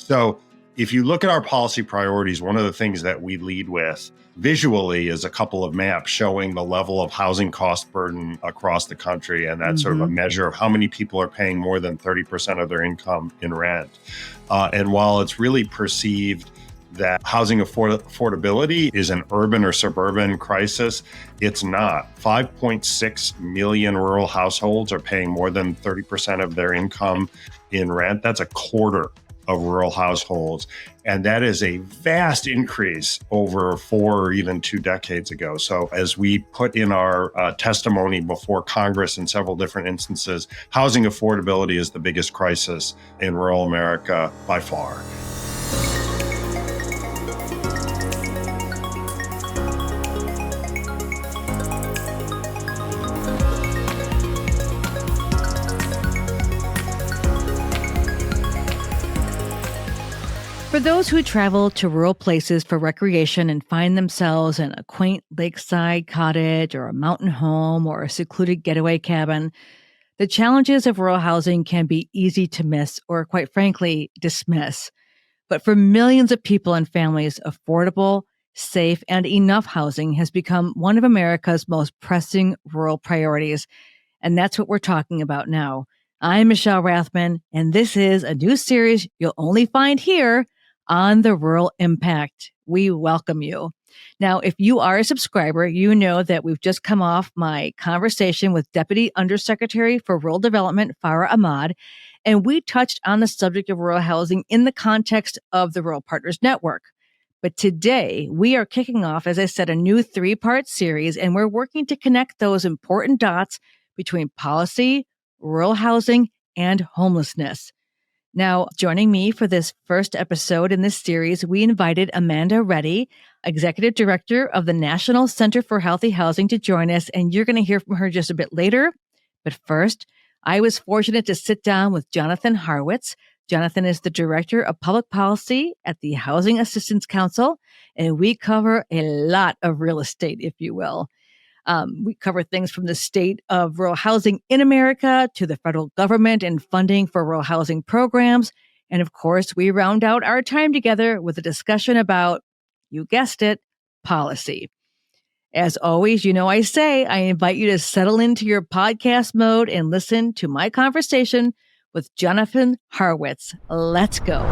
So if you look at our policy priorities, one of the things that we lead with visually is a couple of maps showing the level of housing cost burden across the country. And that's sort of a measure of how many people are paying more than 30% of their income in rent. And while it's really perceived that housing affordability is an urban or suburban crisis, it's not. 5.6 million rural households are paying more than 30% of their income in rent. That's a quarter of rural households. And that is a vast increase over 4 or even 2 decades ago. So as we put in our testimony before Congress in several different instances, housing affordability is the biggest crisis in rural America by far. For those who travel to rural places for recreation and find themselves in a quaint lakeside cottage or a mountain home or a secluded getaway cabin, the challenges of rural housing can be easy to miss or, quite frankly, dismiss. But for millions of people and families, affordable, safe, and enough housing has become one of America's most pressing rural priorities. And that's what we're talking about now. I'm Michelle Rathman, and this is a new series you'll only find here on the Rural Impact. We welcome you. Now, if you are a subscriber, you know that we've just come off my conversation with Deputy Undersecretary for Rural Development, Farah Ahmad, and we touched on the subject of rural housing in the context of the Rural Partners Network. But today, we are kicking off, as I said, a new 3-part series, and we're working to connect those important dots between policy, rural housing, and homelessness. Now, joining me for this first episode in this series, we invited Amanda Reddy, Executive Director of the National Center for Healthy Housing, to join us, and you're going to hear from her just a bit later. But first, I was fortunate to sit down with Jonathan Harwitz. Jonathan is the Director of Public Policy at the Housing Assistance Council, and we cover a lot of real estate, if you will. We cover things from the state of rural housing in America to the federal government and funding for rural housing programs. And of course, we round out our time together with a discussion about, you guessed it, policy. As always, you know, I invite you to settle into your podcast mode and listen to my conversation with Jonathan Harwitz. Let's go.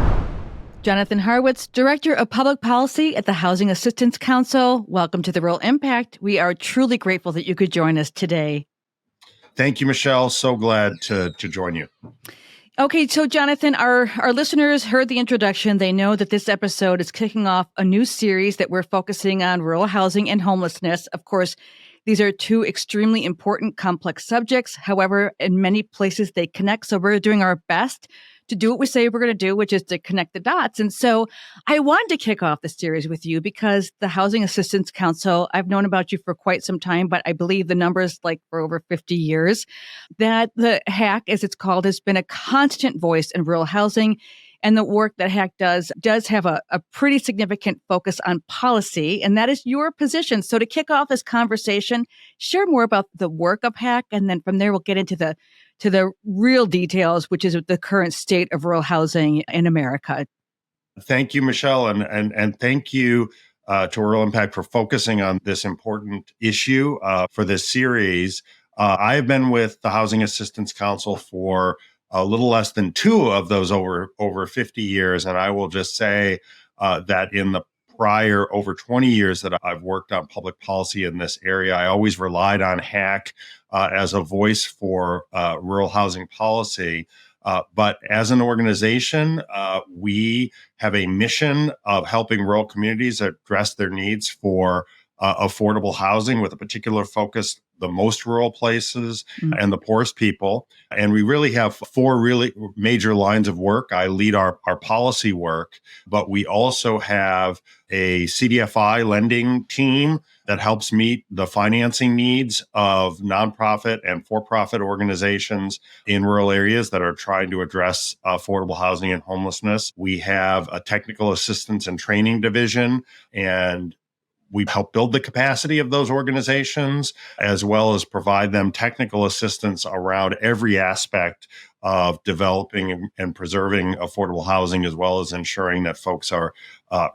Jonathan Harwitz, Director of Public Policy at the Housing Assistance Council. Welcome to the Rural Impact. We are truly grateful that you could join us today. Thank you, Michelle. So glad to join you. Okay, so Jonathan, our listeners heard the introduction. They know that this episode is kicking off a new series that we're focusing on rural housing and homelessness. Of course, these are two extremely important, complex subjects. However, in many places they connect. So we're doing our best to do what we say we're going to do, which is to connect the dots. And so I wanted to kick off the series with you because the Housing Assistance Council, I've known about you for quite some time, but I believe the numbers like for over 50 years, that the HAC, as it's called, has been a constant voice in rural housing. And the work that HAC does have a pretty significant focus on policy, and that is your position. So to kick off this conversation, share more about the work of HAC, and then from there we'll get into the real details, which is the current state of rural housing in America. Thank you, Michelle, and thank you to Rural Impact for focusing on this important issue for this series. I have been with the Housing Assistance Council for a little less than 2 of those over 50 years. And I will just say that in the prior over 20 years that I've worked on public policy in this area, I always relied on HAC as a voice for rural housing policy. But as an organization, we have a mission of helping rural communities address their needs for affordable housing with a particular focus the most rural places and the poorest people. And we really have 4 really major lines of work. I lead our policy work, but we also have a CDFI lending team that helps meet the financing needs of nonprofit and for-profit organizations in rural areas that are trying to address affordable housing and homelessness. We have a technical assistance and training division, and We help build the capacity of those organizations, as well as provide them technical assistance around every aspect of developing and preserving affordable housing, as well as ensuring that folks are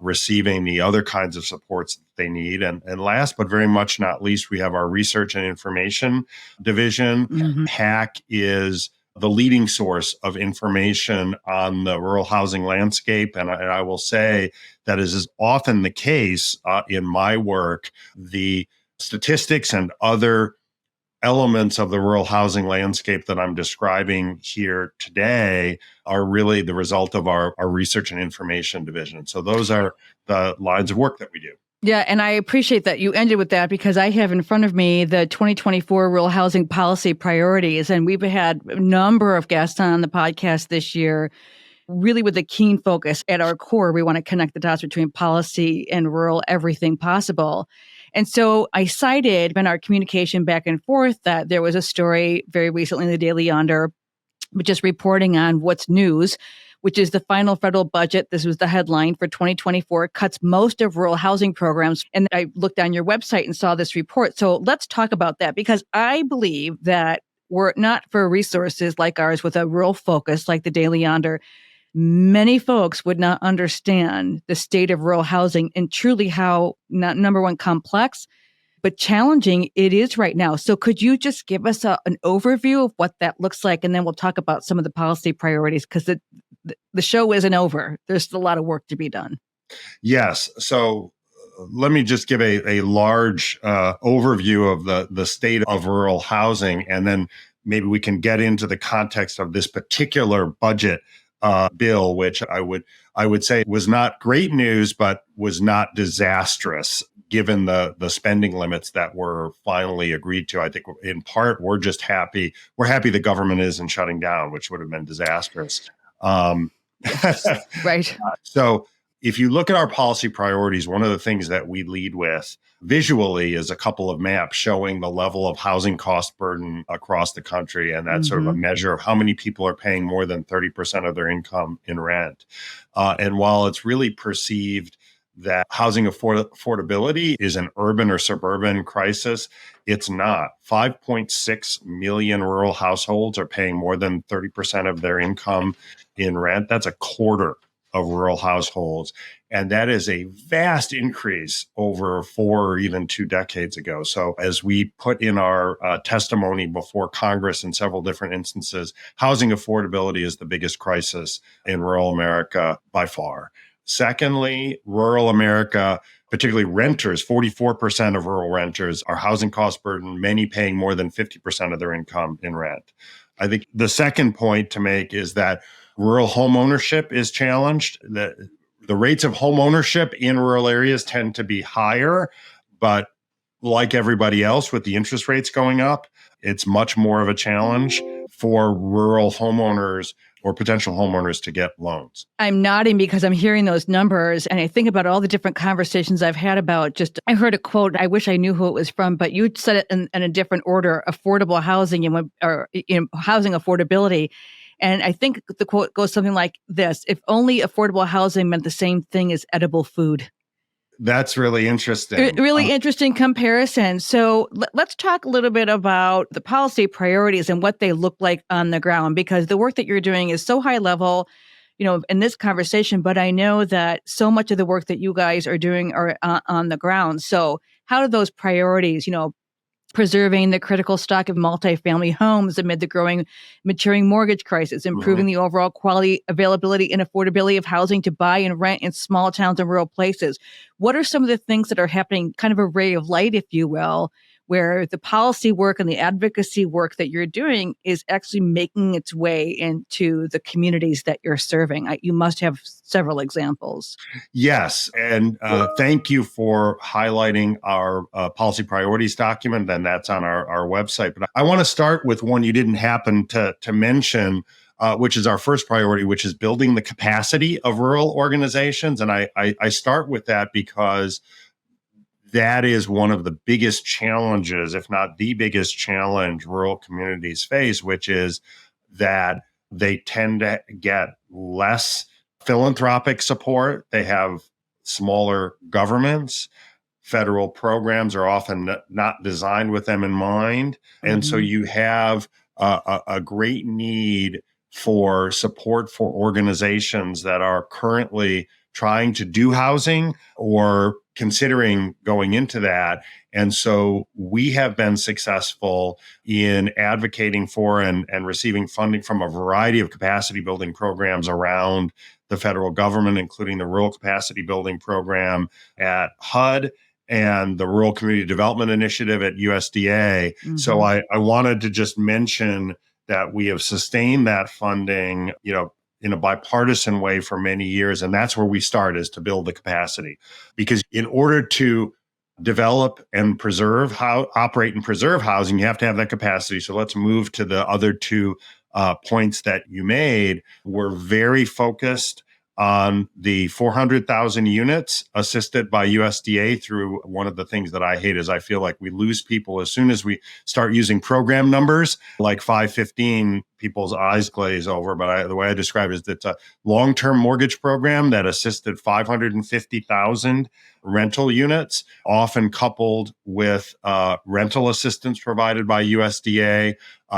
receiving the other kinds of supports that they need. And last, but very much not least, we have our research and information division. HAC is the leading source of information on the rural housing landscape. And I will say that is often the case in my work. The statistics and other elements of the rural housing landscape that I'm describing here today are really the result of our research and information division. So those are the lines of work that we do. Yeah, and I appreciate that you ended with that, because I have in front of me the 2024 Rural Housing Policy Priorities, and we've had a number of guests on the podcast this year, really with a keen focus. At our core, we want to connect the dots between policy and rural everything possible. And so I cited in our communication back and forth that there was a story very recently in the Daily Yonder, just reporting on what's news, which is the final federal budget. This was the headline for 2024, cuts most of rural housing programs. And I looked on your website and saw this report. So let's talk about that, because I believe that were it not for resources like ours with a rural focus like the Daily Yonder, many folks would not understand the state of rural housing and truly how, not number one, complex, but challenging it is right now. So could you just give us an overview of what that looks like? And then we'll talk about some of the policy priorities, because the show isn't over. There's still a lot of work to be done. Yes. So let me just give a large overview of the state of rural housing, and then maybe we can get into the context of this particular budget bill, which I would say was not great news, but was not disastrous given the spending limits that were finally agreed to. I think in part we're just happy. We're happy the government isn't shutting down, which would have been disastrous. Right. So if you look at our policy priorities, one of the things that we lead with visually is a couple of maps showing the level of housing cost burden across the country. And that's sort of a measure of how many people are paying more than 30% of their income in rent. And while it's really perceived that housing affordability is an urban or suburban crisis, it's not. 5.6 million rural households are paying more than 30% of their income in rent. That's a quarter of rural households. And that is a vast increase over 4 or even 2 decades ago. So as we put in our testimony before Congress in several different instances, housing affordability is the biggest crisis in rural America by far. Secondly, rural America, particularly renters, 44% of rural renters are housing cost burden, many paying more than 50% of their income in rent. I think the second point to make is that rural home ownership is challenged. The rates of home ownership in rural areas tend to be higher, but like everybody else with the interest rates going up, it's much more of a challenge for rural homeowners or potential homeowners to get loans. I'm nodding because I'm hearing those numbers, and I think about all the different conversations I've had about I heard a quote, I wish I knew who it was from, but you said it in a different order, affordable housing or housing affordability. And I think the quote goes something like this: if only affordable housing meant the same thing as edible food. That's really interesting. Really interesting comparison. So let's talk a little bit about the policy priorities and what they look like on the ground, because the work that you're doing is so high level, in this conversation, but I know that so much of the work that you guys are doing are on the ground. So how do those priorities, preserving the critical stock of multifamily homes amid the maturing mortgage crisis, improving the overall quality, availability, and affordability of housing to buy and rent in small towns and rural places. What are some of the things that are happening, kind of a ray of light, if you will, where the policy work and the advocacy work that you're doing is actually making its way into the communities that you're serving? You must have several examples. Yes. And thank you for highlighting our policy priorities document. And that's on our website. But I want to start with one you didn't happen to mention, which is our first priority, which is building the capacity of rural organizations. And I start with that because that is one of the biggest challenges, if not the biggest challenge rural communities face, which is that they tend to get less philanthropic support. They have smaller governments, federal programs are often not designed with them in mind. And so you have a great need for support for organizations that are currently trying to do housing or considering going into that. And so we have been successful in advocating for and receiving funding from a variety of capacity building programs around the federal government, including the Rural Capacity Building Program at HUD and the Rural Community Development Initiative at USDA. So I wanted to just mention that we have sustained that funding, in a bipartisan way for many years. And that's where we start, is to build the capacity. Because in order to develop and operate and preserve housing, you have to have that capacity. So let's move to the other two points that you made. We're very focused on the 400,000 units assisted by USDA through one of the things that I hate is I feel like we lose people as soon as we start using program numbers like 515, people's eyes glaze over. But the way I describe it is it's a long-term mortgage program that assisted 550,000 rental units, often coupled with rental assistance provided by USDA.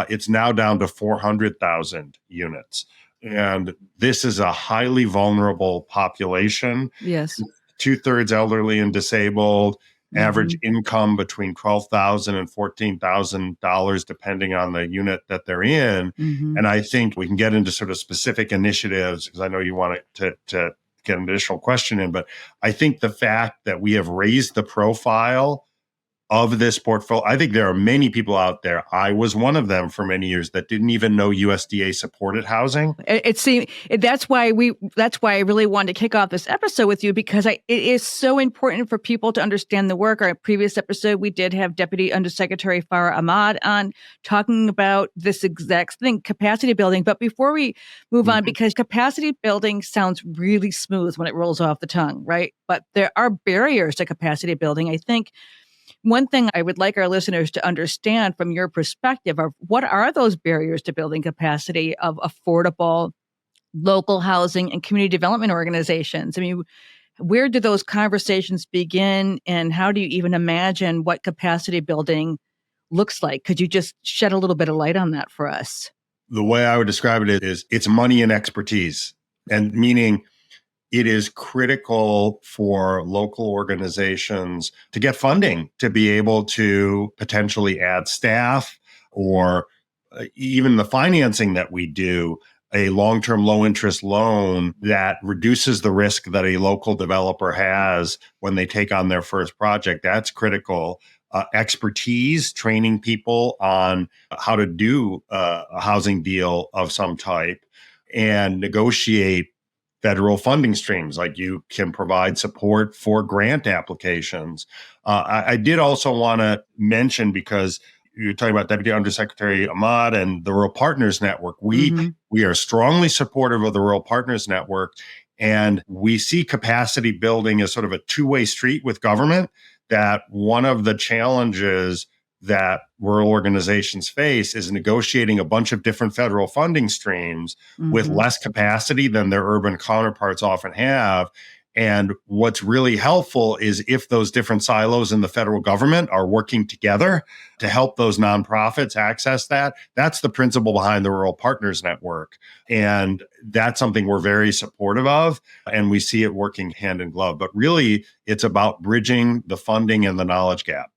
It's now down to 400,000 units. And this is a highly vulnerable population. Yes. 2/3 elderly and disabled, average income between $12,000 and $14,000, depending on the unit that they're in. And I think we can get into sort of specific initiatives because I know you want to get an additional question in, but I think the fact that we have raised the profile of this portfolio, I think there are many people out there. I was one of them for many years that didn't even know USDA supported housing. That's why I really wanted to kick off this episode with you, because it is so important for people to understand the work. Our previous episode, we did have Deputy Undersecretary Farah Ahmad on talking about this exact thing, capacity building. But before we move on, because capacity building sounds really smooth when it rolls off the tongue, right? But there are barriers to capacity building. I think one thing I would like our listeners to understand from your perspective are what are those barriers to building capacity of affordable local housing and community development organizations? I mean, where do those conversations begin, and how do you even imagine what capacity building looks like? Could you just shed a little bit of light on that for us? The way I would describe it is it's money and expertise, and meaning it is critical for local organizations to get funding to be able to potentially add staff or even the financing that we do, a long-term low-interest loan that reduces the risk that a local developer has when they take on their first project. That's critical. Expertise, training people on how to do a housing deal of some type and negotiate federal funding streams, like you can provide support for grant applications. I did also want to mention, because you're talking about Deputy Undersecretary Ahmad and the Rural Partners Network. We are strongly supportive of the Rural Partners Network, and we see capacity building as sort of a two-way street with government, that one of the challenges that rural organizations face is negotiating a bunch of different federal funding streams with less capacity than their urban counterparts often have. And what's really helpful is if those different silos in the federal government are working together to help those nonprofits access that. That's the principle behind the Rural Partners Network. And that's something we're very supportive of, and we see it working hand in glove. But really, it's about bridging the funding and the knowledge gap.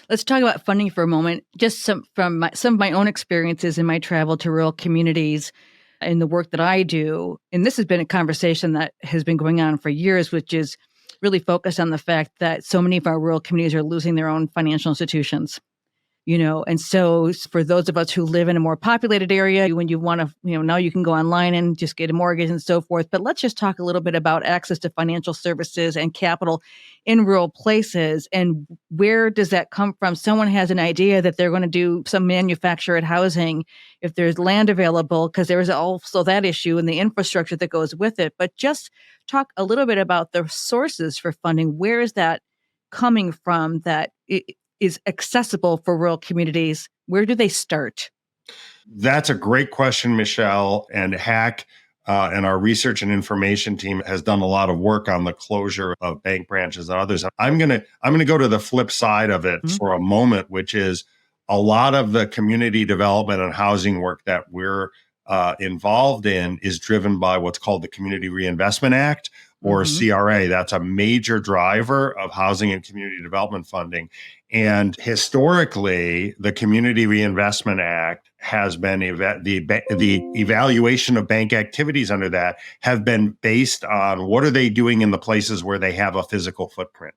Let's talk about funding for a moment. Just some of my own experiences in my travel to rural communities and the work that I do. And this has been a conversation that has been going on for years, which is really focused on the fact that so many of our rural communities are losing their own financial institutions. And so for those of us who live in a more populated area, when you want to, now you can go online and just get a mortgage and so forth. But let's just talk a little bit about access to financial services and capital in rural places. And where does that come from? Someone has an idea that they're going to do some manufactured housing if there's land available, because there's also that issue and the infrastructure that goes with it. But just talk a little bit about the sources for funding. Where is that coming from that is accessible for rural communities? Where do they start? That's a great question, Michelle. And HAC And our research and information team has done a lot of work on the closure of bank branches and others. I'm gonna go to the flip side of it for a moment, which is a lot of the community development and housing work that we're involved in is driven by what's called the Community Reinvestment Act, or CRA. That's a major driver of housing and community development funding. And historically, the Community Reinvestment Act has been the evaluation of bank activities under that have been based on what are they doing in the places where they have a physical footprint.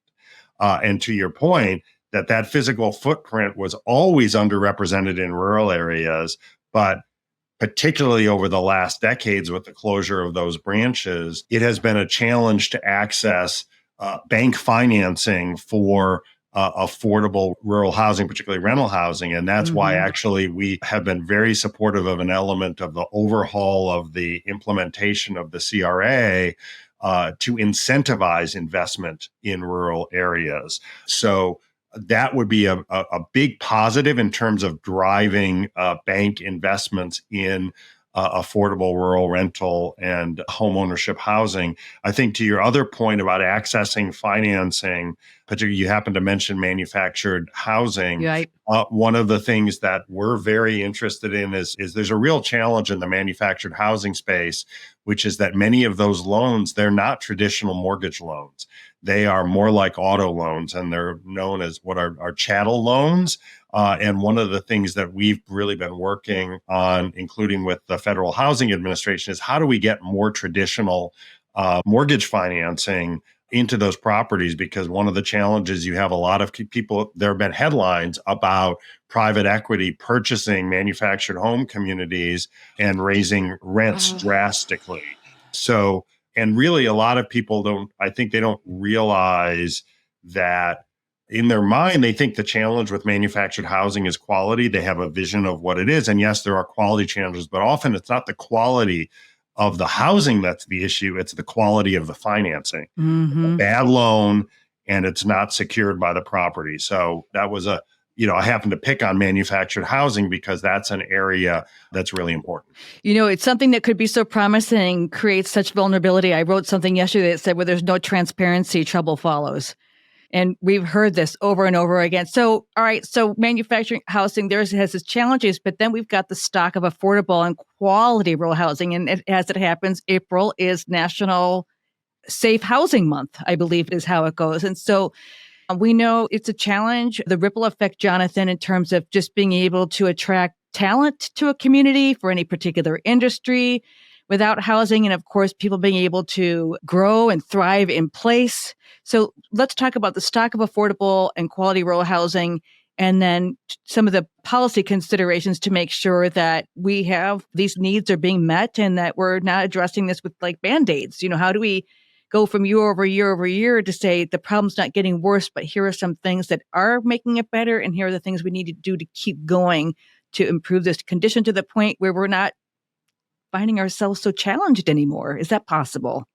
And to your point, that physical footprint was always underrepresented in rural areas, but particularly over the last decades with the closure of those branches, it has been a challenge to access bank financing for affordable rural housing, particularly rental housing. And that's why actually we have been very supportive of an element of the overhaul of the implementation of the CRA to incentivize investment in rural areas. So that would be a big positive in terms of driving bank investments in affordable rural rental and homeownership housing. I think to your other point about accessing financing, particularly you happen to mention manufactured housing. Right. One of the things that we're very interested in is there's a real challenge in the manufactured housing space, which is that many of those loans, they're not traditional mortgage loans. They are more like auto loans, and they're known as what are chattel loans. And one of the things that we've really been working on, including with the Federal Housing Administration, is how do we get more traditional mortgage financing into those properties? Because one of the challenges, you have a lot of people, there have been headlines about private equity purchasing manufactured home communities and raising rents drastically. So, and really a lot of people I think they don't realize that in their mind, they think the challenge with manufactured housing is quality. They have a vision of what it is. And yes, there are quality challenges, but often it's not the quality of the housing that's the issue. It's the quality of the financing. A bad loan, and it's not secured by the property. So that was I happen to pick on manufactured housing because that's an area that's really important. It's something that could be so promising, creates such vulnerability. I wrote something yesterday that said, where there's no transparency, trouble follows. And we've heard this over and over again. So, all right, so manufacturing housing, has its challenges, but then we've got the stock of affordable and quality rural housing. And as it happens, April is National Safe Housing Month, I believe is how it goes. And so we know it's a challenge, the ripple effect, Jonathan, in terms of just being able to attract talent to a community for any particular industry without housing. And of course, people being able to grow and thrive in place. So let's talk about the stock of affordable and quality rural housing, and then some of the policy considerations to make sure that we have these needs are being met and that we're not addressing this with like Band-Aids. How do we go from year over year to say the problem's not getting worse, but here are some things that are making it better, and here are the things we need to do to keep going to improve this condition to the point where we're not finding ourselves so challenged anymore. Is that possible?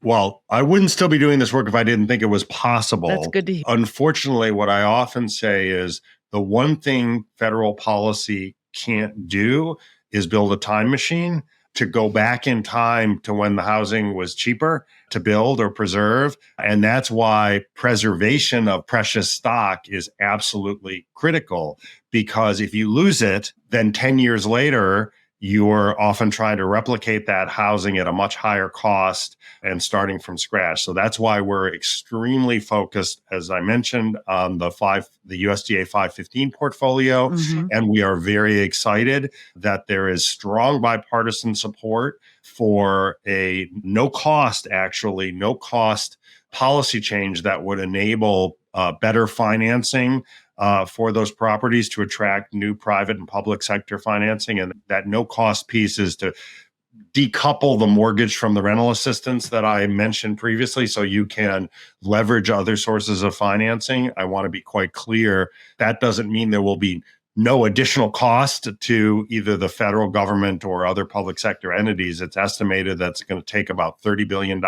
Well, I wouldn't still be doing this work if I didn't think it was possible. That's good to hear. Unfortunately, what I often say is the one thing federal policy can't do is build a time machine to go back in time to when the housing was cheaper to build or preserve. And that's why preservation of precious stock is absolutely critical, because if you lose it, then 10 years later, you're often trying to replicate that housing at a much higher cost and starting from scratch. So that's why we're extremely focused, as I mentioned, on the USDA 515 portfolio. And we are very excited that there is strong bipartisan support for a no cost policy change that would enable better financing for those properties to attract new private and public sector financing. And that no-cost piece is to decouple the mortgage from the rental assistance that I mentioned previously, so you can leverage other sources of financing. I want to be quite clear. That doesn't mean there will be no additional cost to either the federal government or other public sector entities. It's estimated that's going to take about $30 billion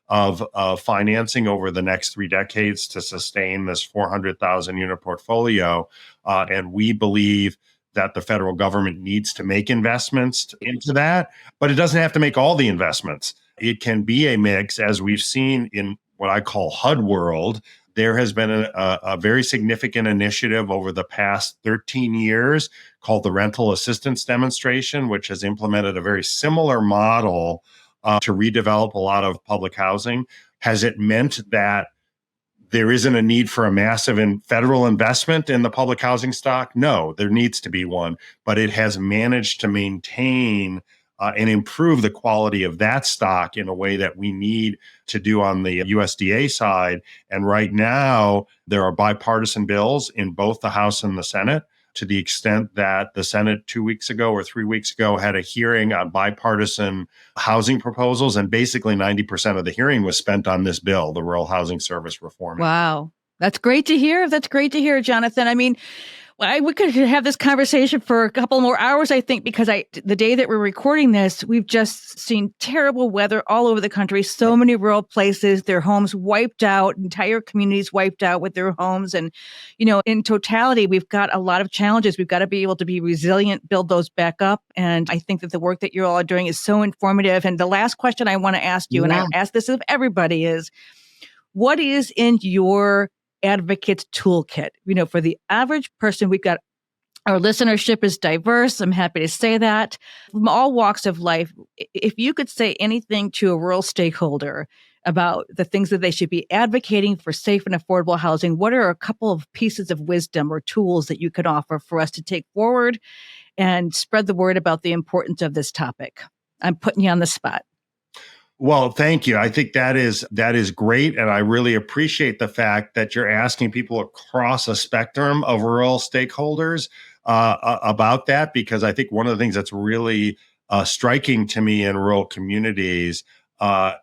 of financing over the next 3 decades to sustain this 400,000 unit portfolio. And we believe that the federal government needs to make investments into that, but it doesn't have to make all the investments. It can be a mix, as we've seen in what I call HUD world. There has been a very significant initiative over the past 13 years called the Rental Assistance Demonstration, which has implemented a very similar model to redevelop a lot of public housing. Has it meant that there isn't a need for a massive federal investment in the public housing stock? No, there needs to be one, but it has managed to maintain and improve the quality of that stock in a way that we need to do on the USDA side. And right now, there are bipartisan bills in both the House and the Senate, to the extent that the Senate 2 weeks ago or 3 weeks ago had a hearing on bipartisan housing proposals. And basically 90% of the hearing was spent on this bill, the Rural Housing Service Reform. Wow. That's great to hear. That's great to hear, Jonathan. I mean, we could have this conversation for a couple more hours, I think, because the day that we're recording this, we've just seen terrible weather all over the country. So many rural places, their homes wiped out, entire communities wiped out with their homes. And, in totality, we've got a lot of challenges. We've got to be able to be resilient, build those back up. And I think that the work that you all are doing is so informative. And the last question I want to ask you, and I ask this of everybody, is what is in your advocate's toolkit? For the average person, our listenership is diverse. I'm happy to say that, from all walks of life. If you could say anything to a rural stakeholder about the things that they should be advocating for safe and affordable housing, what are a couple of pieces of wisdom or tools that you could offer for us to take forward and spread the word about the importance of this topic? I'm putting you on the spot. Well, thank you. I think that is great. And I really appreciate the fact that you're asking people across a spectrum of rural stakeholders about that, because I think one of the things that's really striking to me in rural communities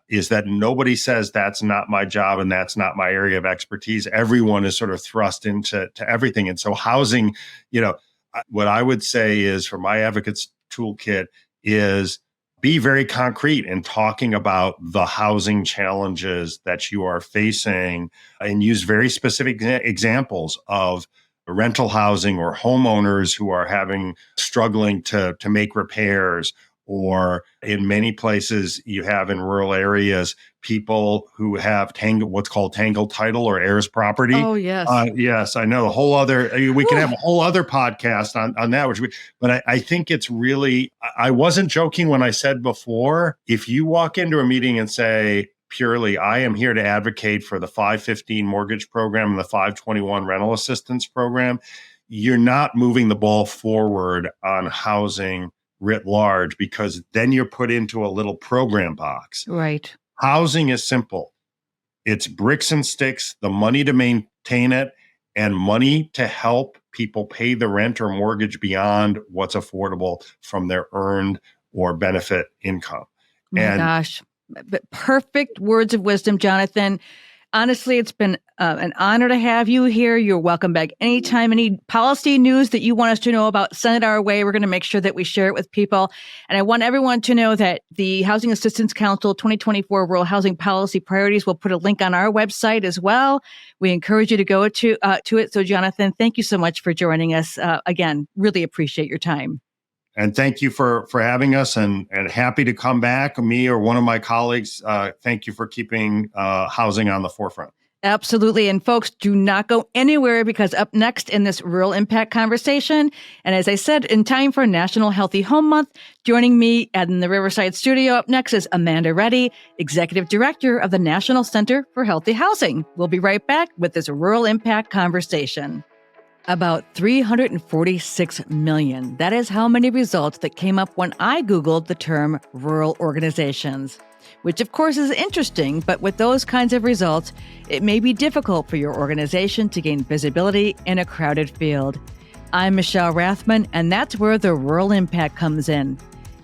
is that nobody says that's not my job and that's not my area of expertise. Everyone is sort of thrust into everything. And so housing, what I would say is, for my advocates toolkit, is be very concrete in talking about the housing challenges that you are facing, and use very specific examples of rental housing or homeowners who are struggling to make repairs. Or in many places, you have in rural areas people who have what's called tangled title or heirs property. Oh, yes. Yes, I know. We can have a whole other podcast on that. But I think it's really, I wasn't joking when I said before, if you walk into a meeting and say, purely, I am here to advocate for the 515 mortgage program and the 521 rental assistance program, you're not moving the ball forward on housing writ large, because then you're put into a little program box. Right. Housing is simple. It's bricks and sticks, the money to maintain it, and money to help people pay the rent or mortgage beyond what's affordable from their earned or benefit income. Oh my gosh. Perfect words of wisdom, Jonathan. Honestly, it's been an honor to have you here. You're welcome back anytime. Any policy news that you want us to know about, send it our way. We're going to make sure that we share it with people. And I want everyone to know that the Housing Assistance Council 2024 Rural Housing Policy Priorities, will put a link on our website as well. We encourage you to go to it. So, Jonathan, thank you so much for joining us. Again, really appreciate your time. And thank you for having us, and happy to come back. Me or one of my colleagues, thank you for keeping housing on the forefront. Absolutely. And folks, do not go anywhere, because up next in this Rural Impact conversation, and as I said, in time for National Healthy Home Month, joining me in the Riverside studio up next is Amanda Reddy, Executive Director of the National Center for Healthy Housing. We'll be right back with this Rural Impact conversation. About 346 million. That is how many results that came up when I Googled the term rural organizations, which of course is interesting, but with those kinds of results, it may be difficult for your organization to gain visibility in a crowded field. I'm Michelle Rathman, and that's where the Rural Impact comes in.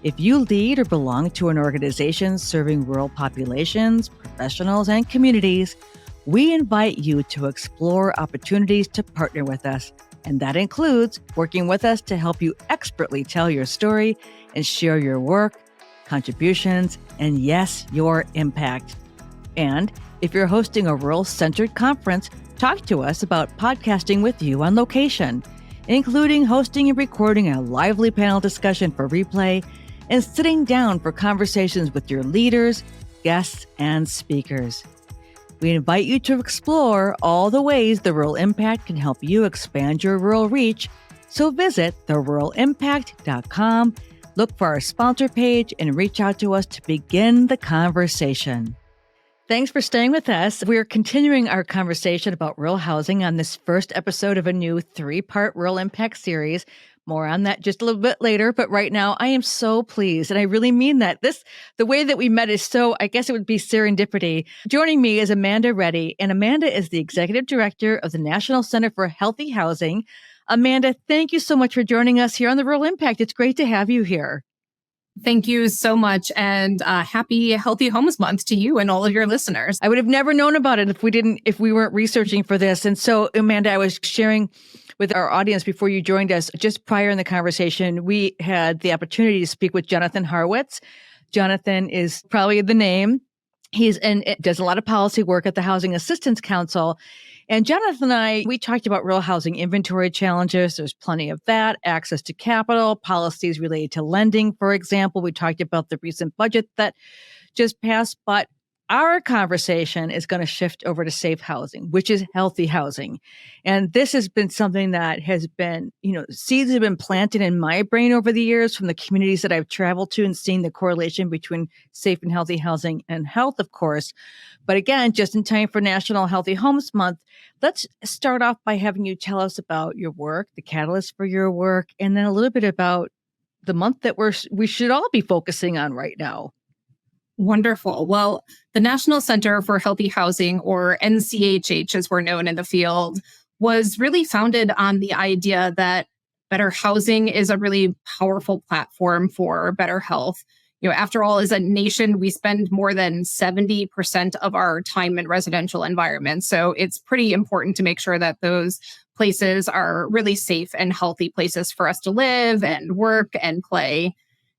If you lead or belong to an organization serving rural populations, professionals, and communities, we invite you to explore opportunities to partner with us, and that includes working with us to help you expertly tell your story and share your work, contributions, and yes, your impact. And if you're hosting a rural-centered conference, talk to us about podcasting with you on location. including hosting and recording a lively panel discussion for replay and sitting down for conversations with your leaders, guests, and speakers. We invite you to explore all the ways the Rural Impact can help you expand your rural reach. So visit theruralimpact.com, look for our sponsor page, and reach out to us to begin the conversation. Thanks for staying with us. We're continuing our conversation about rural housing on this first episode of a new 3-part Rural Impact series. More on that just a little bit later, but right now I am so pleased, and I really mean that. The way that we met is so, I guess it would be serendipity. Joining me is Amanda Reddy, and Amanda is the Executive Director of the National Center for Healthy Housing. Amanda, thank you so much for joining us here on the Rural Impact. It's great to have you here. Thank you so much, and happy Healthy Homes Month to you and all of your listeners. I would have never known about it if we weren't researching for this. And so, Amanda, I was sharing with our audience before you joined us, just prior in the conversation, we had the opportunity to speak with Jonathan Harwitz. Jonathan is probably the name. Does a lot of policy work at the Housing Assistance Council. And Jonathan and we talked about rural housing inventory challenges. There's plenty of that, access to capital, policies related to lending, for example. We talked about the recent budget that just passed, but our conversation is going to shift over to safe housing, which is healthy housing. And this has been something that has been, seeds have been planted in my brain over the years from the communities that I've traveled to and seen the correlation between safe and healthy housing and health, of course. But again, just in time for National Healthy Homes Month, let's start off by having you tell us about your work, the catalyst for your work, and then a little bit about the month that we should all be focusing on right now. Wonderful. Well, the National Center for Healthy Housing, or NCHH as we're known in the field, was really founded on the idea that better housing is a really powerful platform for better health. After all, as a nation, we spend more than 70% of our time in residential environments. So it's pretty important to make sure that those places are really safe and healthy places for us to live and work and play.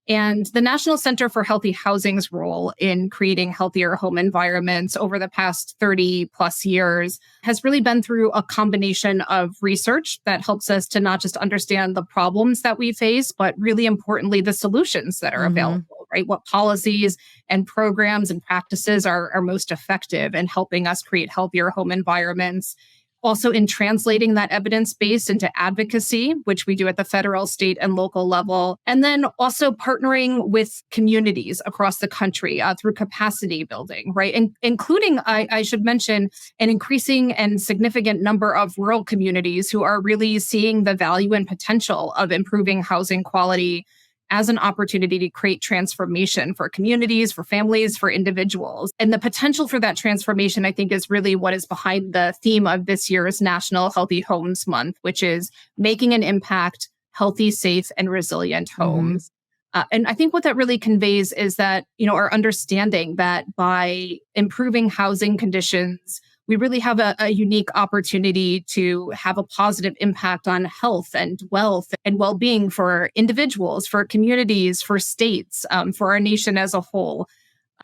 And the National Center for Healthy Housing's role in creating healthier home environments over the past 30 plus years has really been through a combination of research that helps us to not just understand the problems that we face, but really importantly, the solutions that are available, right? What policies and programs and practices are most effective in helping us create healthier home environments. Also in translating that evidence base into advocacy, which we do at the federal, state, and local level. And then also partnering with communities across the country through capacity building, right? And including, I should mention, an increasing and significant number of rural communities who are really seeing the value and potential of improving housing quality as an opportunity to create transformation for communities, for families, for individuals. And the potential for that transformation, I think, is really what is behind the theme of this year's National Healthy Homes Month, which is making an impact, healthy, safe, and resilient homes. And I think what that really conveys is that, our understanding that by improving housing conditions, we really have a unique opportunity to have a positive impact on health and wealth and well-being for individuals, for communities, for states, for our nation as a whole.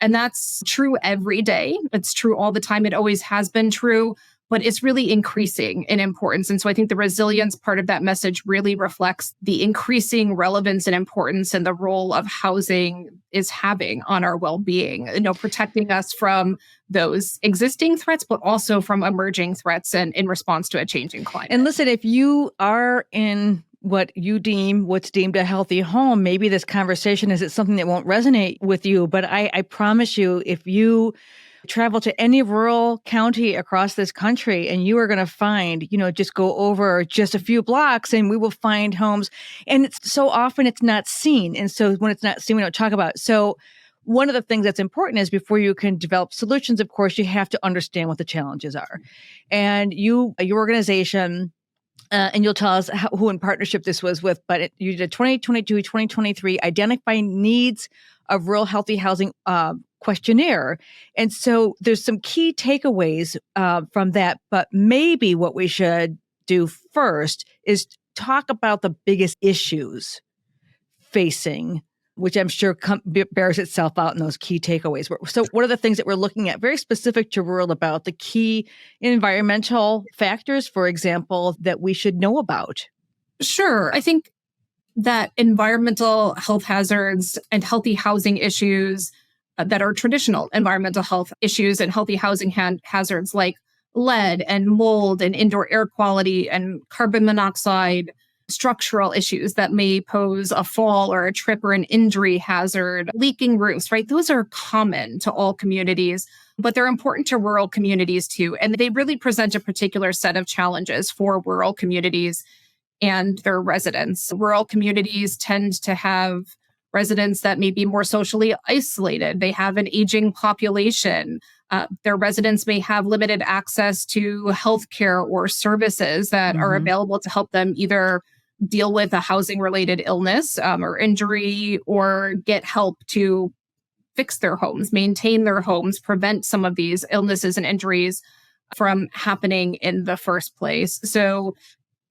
And that's true every day. It's true all the time. It always has been true, but it's really increasing in importance. And so I think the resilience part of that message really reflects the increasing relevance and importance and the role of housing is having on our well-being, protecting us from those existing threats, but also from emerging threats and in response to a changing climate. And listen, if you are in what's deemed a healthy home, maybe this conversation is something that won't resonate with you. But I promise you, if you travel to any rural county across this country and you are going to find, just go over just a few blocks and we will find homes. And it's so often it's not seen. And so when it's not seen, we don't talk about it. So one of the things that's important is before you can develop solutions, of course, you have to understand what the challenges are. And your organization, and you'll tell us who in partnership this was with, but you did a 2022, 2023 identifying needs of rural healthy housing questionnaire. And so there's some key takeaways from that, but maybe what we should do first is talk about the biggest issues facing, which I'm sure bears itself out in those key takeaways. So what are the things that we're looking at very specific to rural about the key environmental factors, for example, that we should know about? Sure. I think that environmental health hazards and healthy housing issues that are traditional environmental health issues and healthy housing hazards like lead and mold and indoor air quality and carbon monoxide, structural issues that may pose a fall or a trip or an injury hazard, leaking roofs, right? Those are common to all communities, but they're important to rural communities too. And they really present a particular set of challenges for rural communities and their residents. Rural communities tend to have residents that may be more socially isolated. They have an aging population. Their residents may have limited access to healthcare or services that are available to help them either deal with a housing related illness or injury, or get help to fix their homes, maintain their homes, prevent some of these illnesses and injuries from happening in the first place. So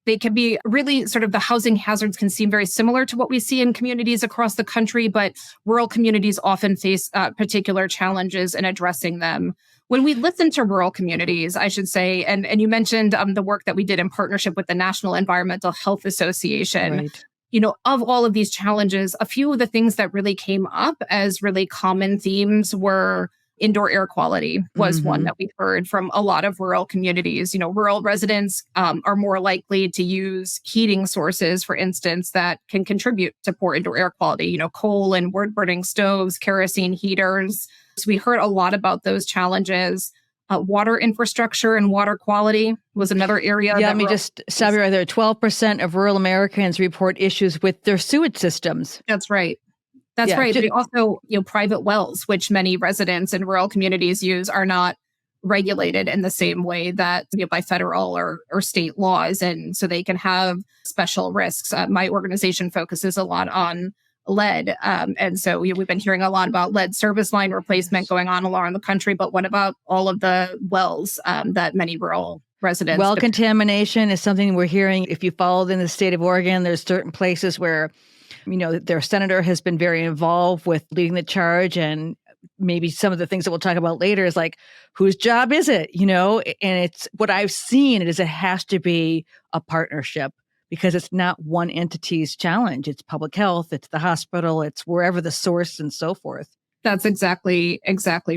they can be really sort of, the housing hazards can seem very similar to what we see in communities across the country, but rural communities often face particular challenges in addressing them. When we listen to rural communities, I should say, and you mentioned the work that we did in partnership with the National Environmental Health Association, Right. Of all of these challenges, a few of the things that really came up as really common themes were indoor air quality was one that we heard from a lot of rural communities. Rural residents are more likely to use heating sources, for instance, that can contribute to poor indoor air quality, coal and wood-burning stoves, kerosene heaters. So we heard a lot about those challenges. Water infrastructure and water quality was another area. Yeah, let me just stop you right there. 12% of rural Americans report issues with their sewage systems. That's right. That's right. But also, private wells, which many residents in rural communities use, are not regulated in the same way that by federal or state laws. And so they can have special risks. My organization focuses a lot on lead. And so we've been hearing a lot about lead service line replacement going on around the country. But what about all of the wells that many rural residents? Well contamination is something we're hearing. If you followed in the state of Oregon, there's certain places where their senator has been very involved with leading the charge, and maybe some of the things that we'll talk about later is like, whose job is it? And it's what I've seen is it has to be a partnership, because it's not one entity's challenge. It's public health, it's the hospital, it's wherever the source and so forth. That's exactly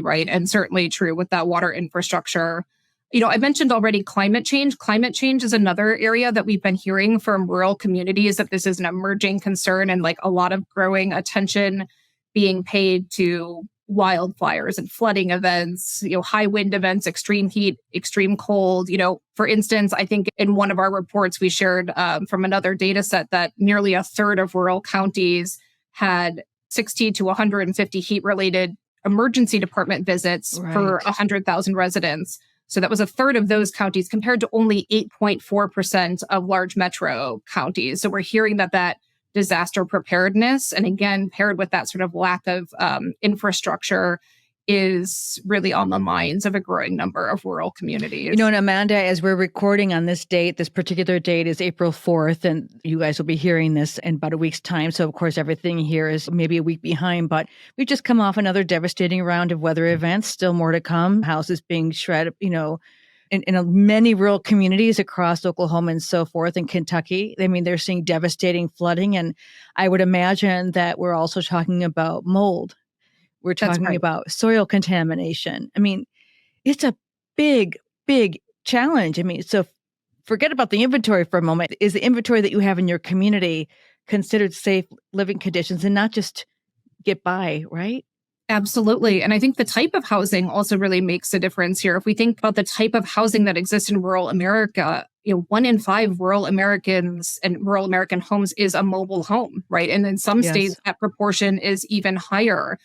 right. And certainly true with that water infrastructure. I mentioned already climate change. Climate change is another area that we've been hearing from rural communities that this is an emerging concern, and like a lot of growing attention being paid to wildfires and flooding events, high wind events, extreme heat, extreme cold. For instance, I think in one of our reports we shared from another data set that nearly a third of rural counties had 60 to 150 heat-related emergency department visits per 100,000 residents. So that was a third of those counties compared to only 8.4% of large metro counties. So we're hearing that disaster preparedness, and again, paired with that sort of lack of infrastructure, is really on the minds of a growing number of rural communities. And Amanda, as we're recording on this date, this particular date is April 4th, and you guys will be hearing this in about a week's time. So, of course, everything here is maybe a week behind, but we've just come off another devastating round of weather events, still more to come, houses being shredded, in many rural communities across Oklahoma and so forth, in Kentucky. I mean, they're seeing devastating flooding, and I would imagine that we're also talking about mold. We're talking about soil contamination. I mean, it's a big, big challenge. I mean, so forget about the inventory for a moment. Is the inventory that you have in your community considered safe living conditions and not just get by, right? Absolutely. And I think the type of housing also really makes a difference here. If we think about the type of housing that exists in rural America, 1 in 5 rural Americans and rural American homes is a mobile home, right? And in some states, that proportion is even higher.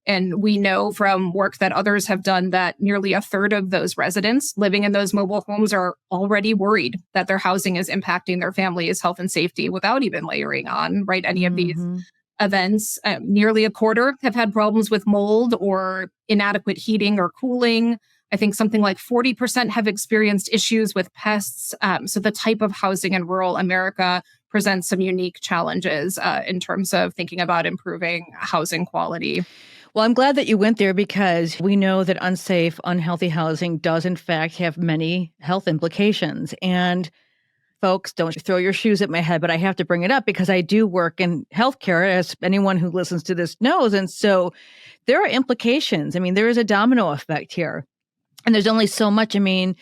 And we know from work that others have done that nearly a third of those residents living in those mobile homes are already worried that their housing is impacting their family's health and safety without even layering on, right, any of these events. Nearly a quarter have had problems with mold or inadequate heating or cooling. I think something like 40% have experienced issues with pests. So the type of housing in rural America presents some unique challenges in terms of thinking about improving housing quality. Well, I'm glad that you went there, because we know that unsafe, unhealthy housing does in fact have many health implications. And folks, don't throw your shoes at my head, but I have to bring it up because I do work in healthcare, as anyone who listens to this knows. And so there are implications. I mean, there is a domino effect here. And there's only so much. I mean,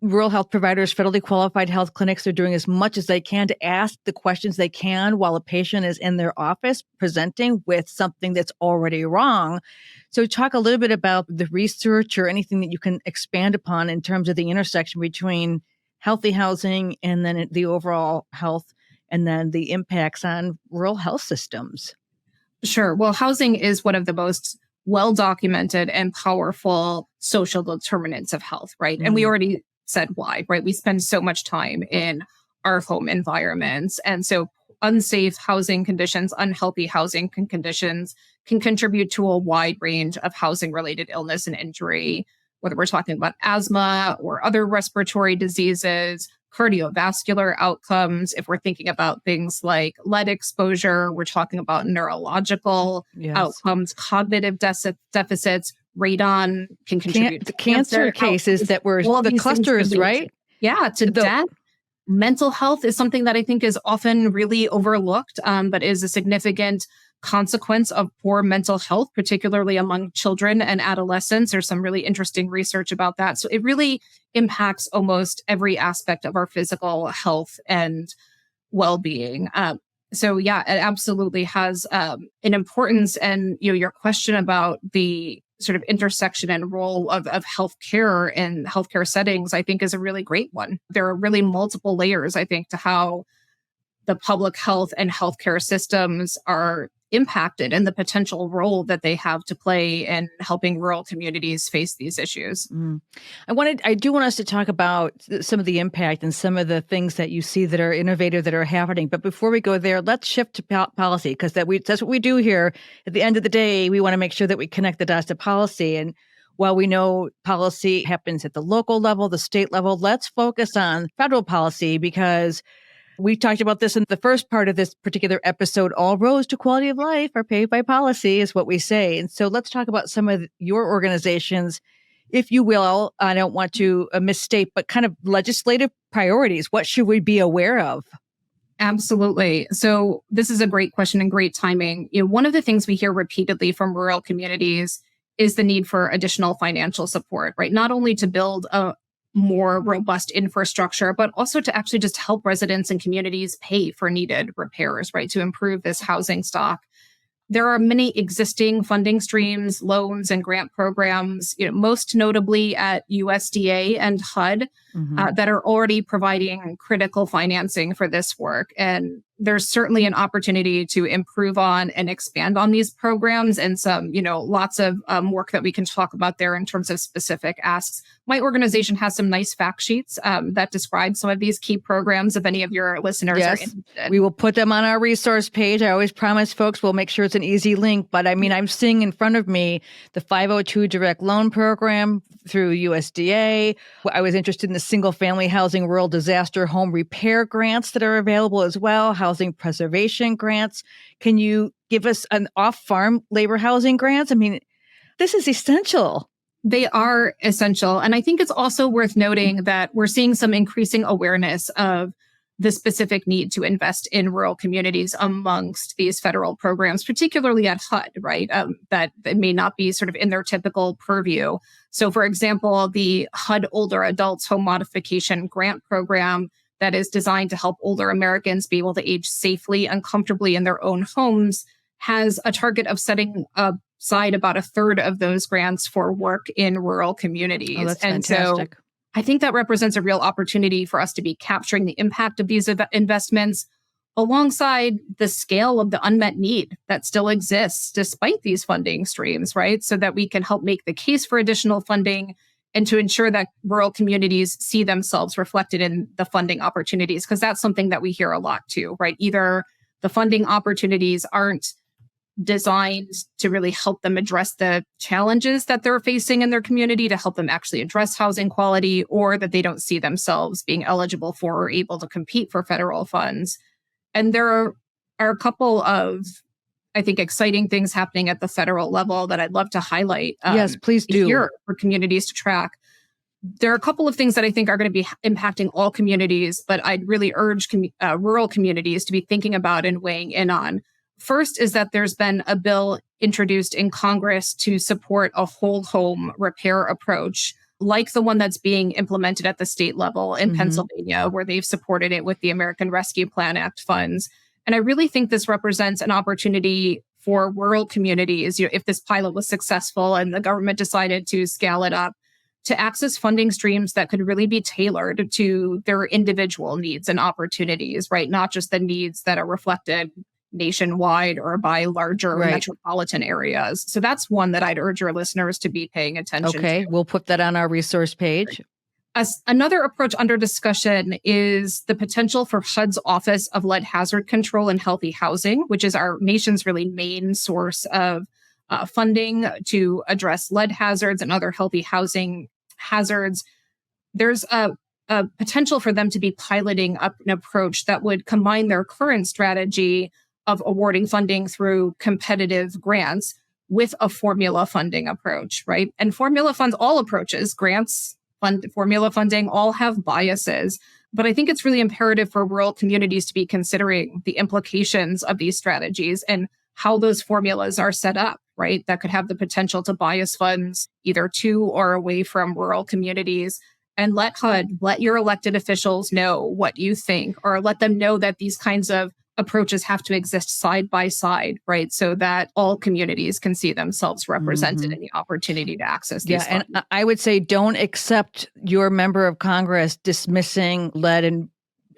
rural health providers, federally qualified health clinics are doing as much as they can to ask the questions they can while a patient is in their office presenting with something that's already wrong. So talk a little bit about the research or anything that you can expand upon in terms of the intersection between healthy housing and then the overall health and then the impacts on rural health systems. Sure. Well, housing is one of the most well-documented and powerful social determinants of health, right? And we already said why, right? We spend so much time in our home environments. And so unsafe housing conditions, unhealthy housing conditions can contribute to a wide range of housing-related illness and injury, whether we're talking about asthma or other respiratory diseases, cardiovascular outcomes. If we're thinking about things like lead exposure, we're talking about neurological outcomes, cognitive deficits. Radon can contribute to cancer cases that were the clusters, right? Yeah, to death. Mental health is something that I think is often really overlooked, but is a significant consequence of poor mental health, particularly among children and adolescents. There's some really interesting research about that. So it really impacts almost every aspect of our physical health and well-being. So yeah, it absolutely has an importance. And your question about the sort of intersection and role of healthcare in healthcare settings, I think is a really great one. There are really multiple layers, I think, to how the public health and healthcare systems are impacted and the potential role that they have to play in helping rural communities face these issues. I do want us to talk about some of the impact and some of the things that you see that are innovative that are happening. But before we go there, let's shift to policy, because that's what we do here. At the end of the day, we want to make sure that we connect the dots to policy. And while we know policy happens at the local level, the state level, let's focus on federal policy, because we talked about this in the first part of this particular episode. All roads to quality of life are paved by policy, is what we say. And so let's talk about some of your organizations, if you will. I don't want to misstate, but kind of legislative priorities. What should we be aware of? Absolutely. So this is a great question and great timing. One of the things we hear repeatedly from rural communities is the need for additional financial support, right? Not only to build a more robust infrastructure, but also to actually just help residents and communities pay for needed repairs, right? To improve this housing stock. There are many existing funding streams, loans, and grant programs, most notably at USDA and HUD, that are already providing critical financing for this work. And there's certainly an opportunity to improve on and expand on these programs, and some, lots of work that we can talk about there in terms of specific asks. My organization has some nice fact sheets that describe some of these key programs if any of your listeners are interested. We will put them on our resource page. I always promise folks we'll make sure it's an easy link. But I mean, I'm seeing in front of me the 502 direct loan program through USDA. I was interested in the single family housing rural disaster home repair grants that are available as well, housing preservation grants. Can you give us an off-farm labor housing grants? I mean, this is essential. They are essential. And I think it's also worth noting that we're seeing some increasing awareness of the specific need to invest in rural communities amongst these federal programs, particularly at HUD, right? That may not be sort of in their typical purview. So, for example, the HUD Older Adults Home Modification Grant Program that is designed to help older Americans be able to age safely and comfortably in their own homes has a target of setting aside about a third of those grants for work in rural communities. Oh, that's fantastic. So I think that represents a real opportunity for us to be capturing the impact of these investments alongside the scale of the unmet need that still exists despite these funding streams, right? So that we can help make the case for additional funding and to ensure that rural communities see themselves reflected in the funding opportunities, because that's something that we hear a lot too, right? Either the funding opportunities aren't designed to really help them address the challenges that they're facing in their community, to help them actually address housing quality, or that they don't see themselves being eligible for or able to compete for federal funds. And there are a couple of, I think, exciting things happening at the federal level that I'd love to highlight. Yes, please do. Here for communities to track. There are a couple of things that I think are going to be impacting all communities, but I'd really urge rural communities to be thinking about and weighing in on. First is that there's been a bill introduced in Congress to support a whole home repair approach, like the one that's being implemented at the state level in Pennsylvania, where they've supported it with the American Rescue Plan Act funds. And I really think this represents an opportunity for rural communities, if this pilot was successful and the government decided to scale it up, to access funding streams that could really be tailored to their individual needs and opportunities, right? Not just the needs that are reflected nationwide or by larger metropolitan areas. So that's one that I'd urge your listeners to be paying attention to. Okay, we'll put that on our resource page. Another approach under discussion is the potential for HUD's Office of Lead Hazard Control and Healthy Housing, which is our nation's really main source of funding to address lead hazards and other healthy housing hazards. There's a potential for them to be piloting up an approach that would combine their current strategy of awarding funding through competitive grants with a formula funding approach, right? And formula funds, all approaches, grants, formula funding, all have biases. But I think it's really imperative for rural communities to be considering the implications of these strategies and how those formulas are set up, right? That could have the potential to bias funds either to or away from rural communities. And let HUD, let your elected officials know what you think, or let them know that these kinds of approaches have to exist side by side, right? So that all communities can see themselves represented in the opportunity to access these funds. And I would say don't accept your member of Congress dismissing lead and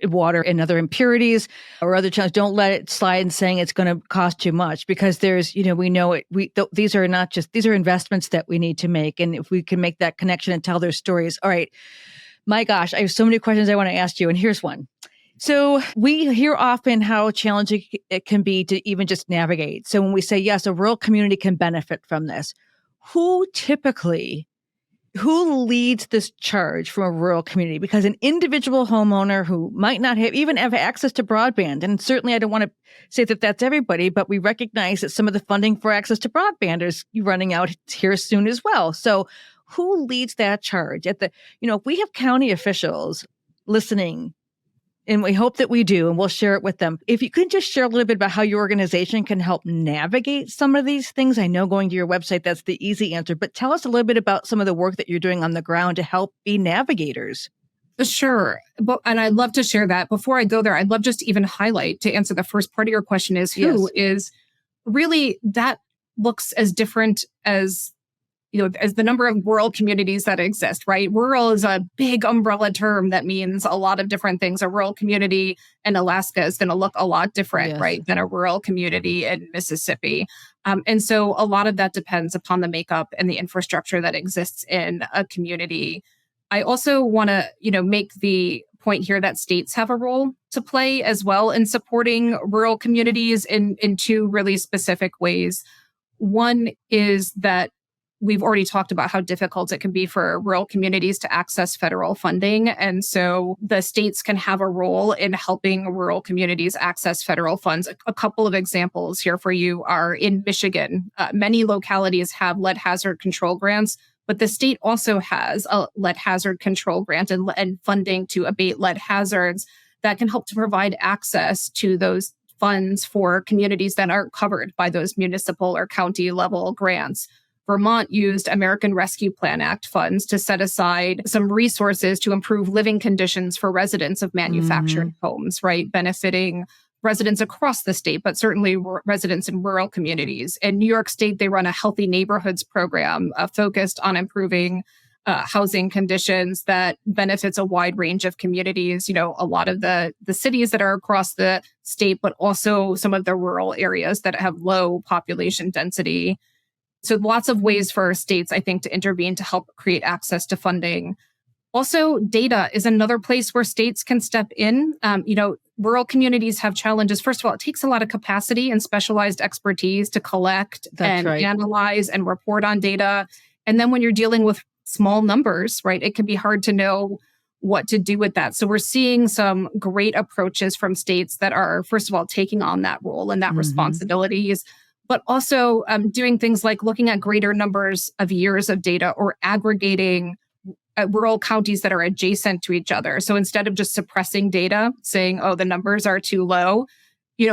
water and other impurities or other challenges. Don't let it slide and saying it's going to cost too much, because there's, we know it. These are investments that we need to make. And if we can make that connection and tell their stories. All right. My gosh, I have so many questions I want to ask you. And here's one. So we hear often how challenging it can be to even just navigate. So when we say, yes, a rural community can benefit from this, who leads this charge from a rural community? Because an individual homeowner who might not have access to broadband, and certainly I don't want to say that that's everybody, but we recognize that some of the funding for access to broadband is running out here soon as well. So who leads that charge? If we have county officials listening, and we hope that we do, and we'll share it with them. If you could just share a little bit about how your organization can help navigate some of these things. I know going to your website, that's the easy answer, but tell us a little bit about some of the work that you're doing on the ground to help be navigators. Sure. And I'd love to share that. Before I go there, I'd love just to even highlight, to answer the first part of your question, is who is really, that looks as different as as the number of rural communities that exist, right? Rural is a big umbrella term that means a lot of different things. A rural community in Alaska is going to look a lot different, right, than a rural community in Mississippi. And so a lot of that depends upon the makeup and the infrastructure that exists in a community. I also want to, make the point here that states have a role to play as well in supporting rural communities in two really specific ways. One is that we've already talked about how difficult it can be for rural communities to access federal funding. And so the states can have a role in helping rural communities access federal funds. A couple of examples here for you are in Michigan. Many localities have lead hazard control grants, but the state also has a lead hazard control grant and funding to abate lead hazards that can help to provide access to those funds for communities that aren't covered by those municipal or county level grants. Vermont used American Rescue Plan Act funds to set aside some resources to improve living conditions for residents of manufactured homes, right? Benefiting residents across the state, but certainly residents in rural communities. In New York State, they run a Healthy Neighborhoods program focused on improving housing conditions that benefits a wide range of communities, a lot of the cities that are across the state, but also some of the rural areas that have low population density. So lots of ways for states, I think, to intervene to help create access to funding. Also, data is another place where states can step in. Rural communities have challenges. First of all, it takes a lot of capacity and specialized expertise to collect analyze and report on data. And then when you're dealing with small numbers, right, it can be hard to know what to do with that. So we're seeing some great approaches from states that are, first of all, taking on that role and that responsibilities, but also doing things like looking at greater numbers of years of data or aggregating rural counties that are adjacent to each other. So instead of just suppressing data, saying, oh, the numbers are too low,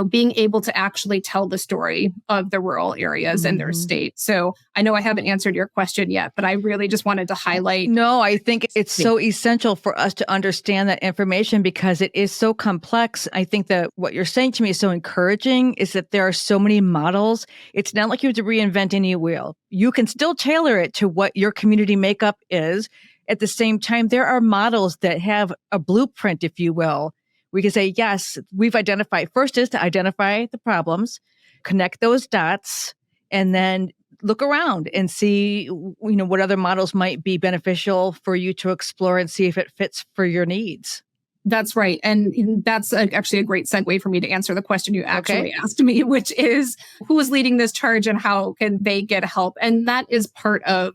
being able to actually tell the story of the rural areas in their state. So I know I haven't answered your question yet, but I really just wanted to highlight. No, I think it's so essential for us to understand that information because it is so complex. I think that what you're saying to me is so encouraging is that there are so many models. It's not like you have to reinvent any wheel. You can still tailor it to what your community makeup is. At the same time, there are models that have a blueprint, if you will. We can say, yes, we've identified. First is to identify the problems, connect those dots, and then look around and see, what other models might be beneficial for you to explore and see if it fits for your needs. That's right. And that's actually a great segue for me to answer the question you actually asked me, which is who is leading this charge and how can they get help? And that is part of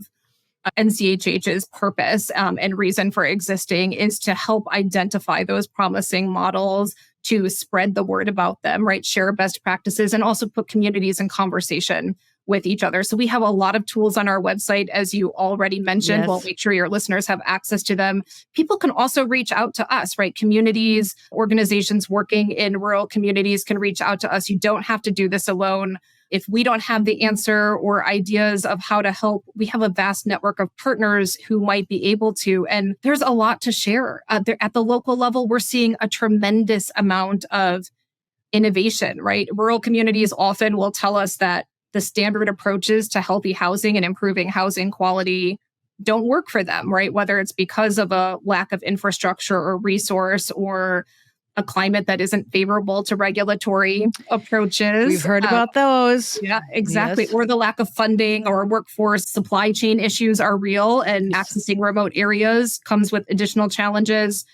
NCHH's purpose and reason for existing is to help identify those promising models, to spread the word about them, right? Share best practices and also put communities in conversation with each other. So we have a lot of tools on our website, as you already mentioned. Yes. We'll make sure your listeners have access to them. People can also reach out to us, right? Communities, organizations working in rural communities can reach out to us. You don't have to do this alone. If we don't have the answer or ideas of how to help, we have a vast network of partners who might be able to. And there's a lot to share. At the local level, we're seeing a tremendous amount of innovation, right? Rural communities often will tell us that the standard approaches to healthy housing and improving housing quality don't work for them, right? Whether it's because of a lack of infrastructure or resource or a climate that isn't favorable to regulatory approaches. We've heard about those. Yeah, exactly. Yes. Or the lack of funding or workforce supply chain issues are real, and accessing remote areas comes with additional challenges.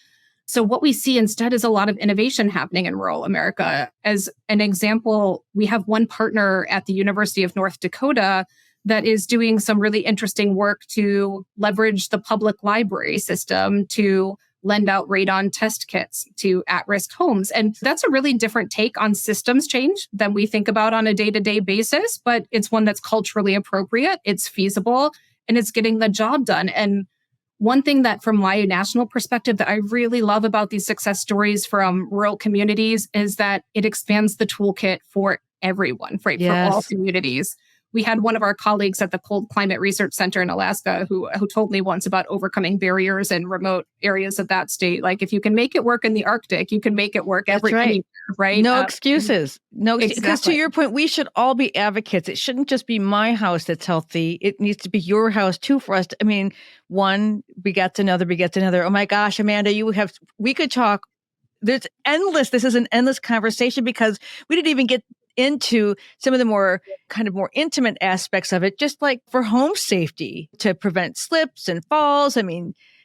So what we see instead is a lot of innovation happening in rural America. As an example, we have one partner at the University of North Dakota that is doing some really interesting work to leverage the public library system to lend out radon test kits to at-risk homes. And that's a really different take on systems change than we think about on a day-to-day basis, but it's one that's culturally appropriate, it's feasible, and it's getting the job done. And one thing that from my national perspective that I really love about these success stories from rural communities is that it expands the toolkit for everyone, right? Yes. For all communities. We had one of our colleagues at the Cold Climate Research Center in Alaska who told me once about overcoming barriers in remote areas of that state. Like if you can make it work in the Arctic, you can make it work anywhere, right? No excuses. Because exactly. to your point, we should all be advocates. It shouldn't just be my house that's healthy. It needs to be your house too for us. One begets another. Oh my gosh, Amanda, we could talk. This is an endless conversation because we didn't even get into some of the more intimate aspects of it, just like for home safety to prevent slips and falls.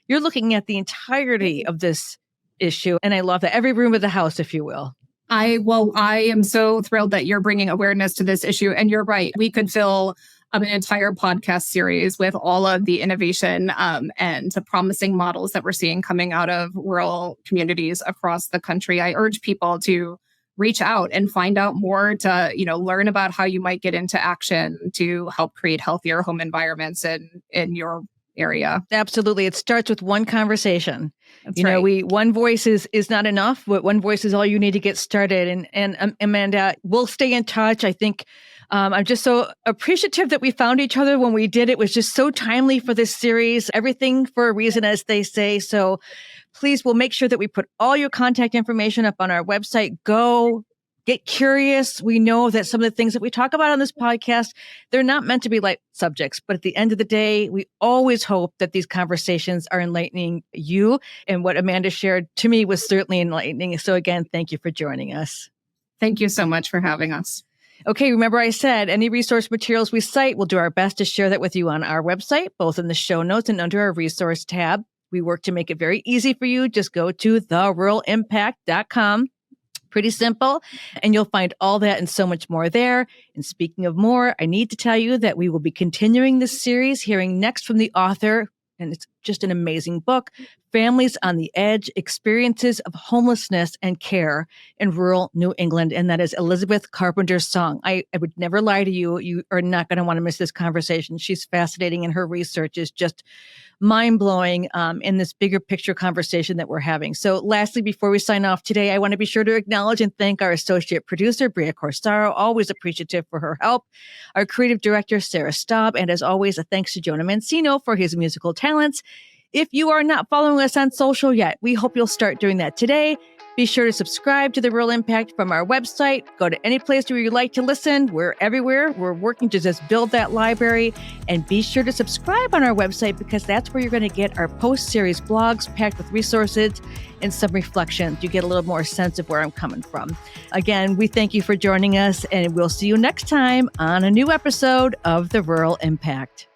You're looking at the entirety of this issue. And I love that. Every room of the house, if you will. I am so thrilled that you're bringing awareness to this issue. And you're right. We could fill an entire podcast series with all of the innovation and the promising models that we're seeing coming out of rural communities across the country. I urge people to reach out and find out more, to learn about how you might get into action to help create healthier home environments in your area. Absolutely. It starts with one conversation. That's right. One voice is not enough, but one voice is all you need to get started. And Amanda, we'll stay in touch. I think I'm just so appreciative that we found each other when we did. It was just so timely for this series. Everything for a reason, as they say. So please, we'll make sure that we put all your contact information up on our website. Go get curious. We know that some of the things that we talk about on this podcast, they're not meant to be light subjects. But at the end of the day, we always hope that these conversations are enlightening you. And what Amanda shared to me was certainly enlightening. So again, thank you for joining us. Thank you so much for having us. Okay, remember I said any resource materials we cite, we'll do our best to share that with you on our website, both in the show notes and under our resource tab. We work to make it very easy for you. Just go to theruralimpact.com. Pretty simple. And you'll find all that and so much more there. And speaking of more, I need to tell you that we will be continuing this series, hearing next from the author, and it's just an amazing book, Families on the Edge, Experiences of Homelessness and Care in Rural New England. And that is Elizabeth Carpenter's song. I would never lie to you. You are not going to want to miss this conversation. She's fascinating, and her research is just mind-blowing in this bigger picture conversation that we're having. So lastly, before we sign off today, I want to be sure to acknowledge and thank our associate producer, Bria Corsaro, always appreciative for her help, our creative director, Sarah Staub, and as always, a thanks to Jonah Mancino for his musical talents. If you are not following us on social yet, we hope you'll start doing that today. Be sure to subscribe to The Real Impact from our website. Go to any place where you like to listen. We're everywhere. We're working to just build that library. And be sure to subscribe on our website, because that's where you're going to get our post-series blogs packed with resources and some reflections. You get a little more sense of where I'm coming from. Again, we thank you for joining us, and we'll see you next time on a new episode of The Rural Impact.